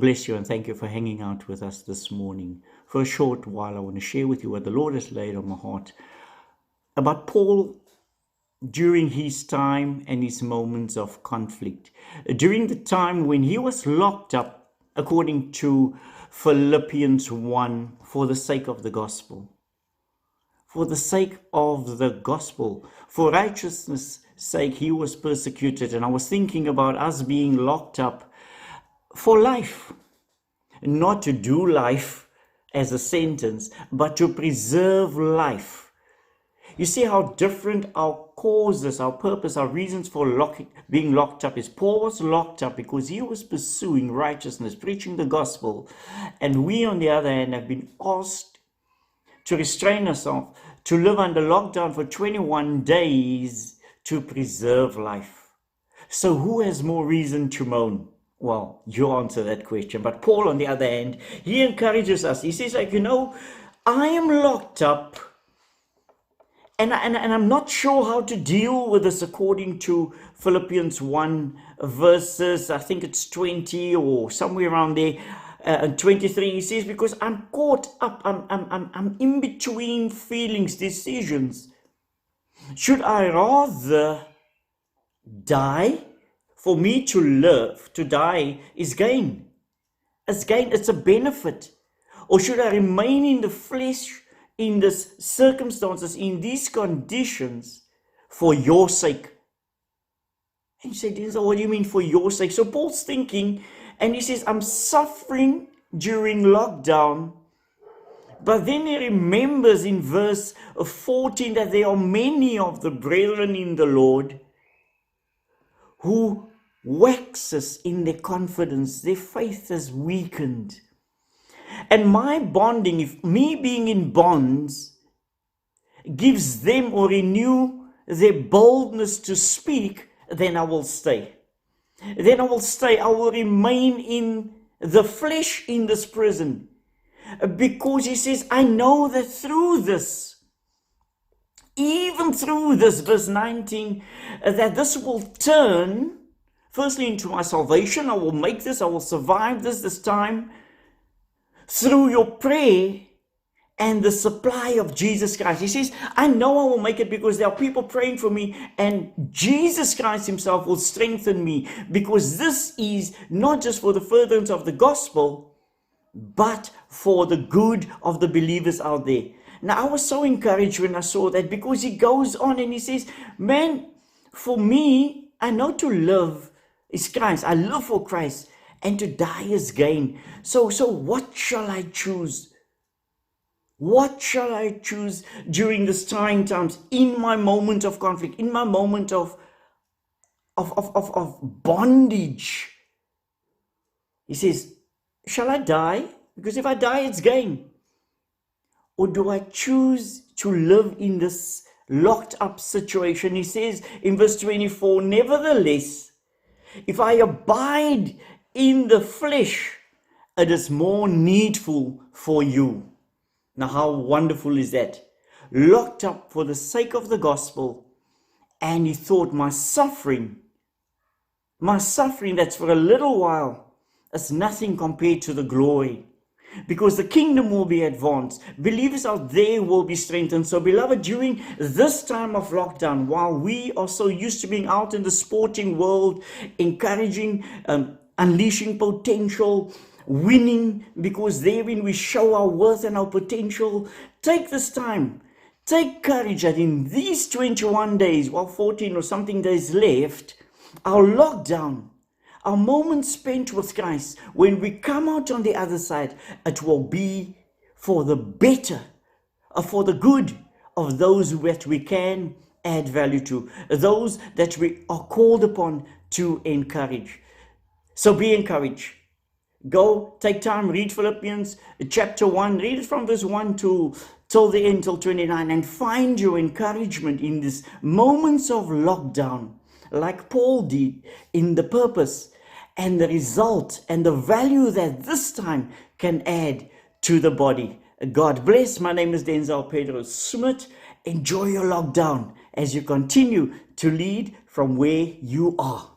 bless you and thank you for hanging out with us this morning. For a short while, I want to share with you what the Lord has laid on my heart about Paul during his time and his moments of conflict. During the time when he was locked up, according to Philippians 1, for the sake of the gospel. For the sake of the gospel, for righteousness' sake, he was persecuted. And I was thinking about us being locked up for life, not to do life as a sentence, but to preserve life. You see how different our causes, our purpose, our reasons for being locked up is. Paul was locked up because he was pursuing righteousness, preaching the gospel. And we, on the other hand, have been asked to restrain ourselves, to live under lockdown for 21 days to preserve life. So who has more reason to moan? Well, you answer that question. But Paul, on the other hand, he encourages us. He says, I am locked up, and I'm not sure how to deal with this, according to Philippians 1 verses, I think it's 20 or somewhere around there, 23. He says, because I'm caught up, I'm in between feelings, decisions. Should I rather die? For me to live, to die, is gain. It's gain, it's a benefit. Or should I remain in the flesh, in these circumstances, in these conditions, for your sake? And you say, Denzel, what do you mean for your sake? So Paul's thinking, and he says, I'm suffering during lockdown. But then he remembers in verse 14 that there are many of the brethren in the Lord who waxes in their confidence, their faith is weakened. And my bonding, if me being in bonds, gives them or renew their boldness to speak, then I will stay. Then I will stay. I will remain in the flesh in this prison. Because he says, I know that through this, even through this, verse 19, that this will turn firstly into my salvation. I will make this, I will survive this time through your prayer and the supply of Jesus Christ. He says, I know I will make it because there are people praying for me, and Jesus Christ himself will strengthen me, because this is not just for the furtherance of the gospel, but for the good of the believers out there. Now, I was so encouraged when I saw that, because he goes on and he says, man, for me, I know to live is Christ. I live for Christ, and to die is gain. So what shall I choose? What shall I choose during these trying times, in my moment of conflict, in my moment of bondage? He says, shall I die? Because if I die, it's gain. Or do I choose to live in this locked up situation? He says in verse 24, nevertheless, if I abide in the flesh, it is more needful for you. Now, how wonderful is that? Locked up for the sake of the gospel, and he thought, my suffering that's for a little while, is nothing compared to the glory. Because the kingdom will be advanced. Believers out there will be strengthened. So beloved, during this time of lockdown, while we are so used to being out in the sporting world, encouraging, unleashing potential, winning, because therein we show our worth and our potential, take this time, take courage that in these 21 days, while 14 or something days left, our lockdown, our moments spent with Christ, when we come out on the other side, it will be for the better, for the good of those that we can add value to, those that we are called upon to encourage. So be encouraged. Go, take time, read Philippians chapter 1, read it from verse 1 till the end, till 29, and find your encouragement in these moments of lockdown, like Paul did, in the purpose and the result and the value that this time can add to the body. God bless. My name is Denzel Pedro Smit. Enjoy your lockdown as you continue to lead from where you are.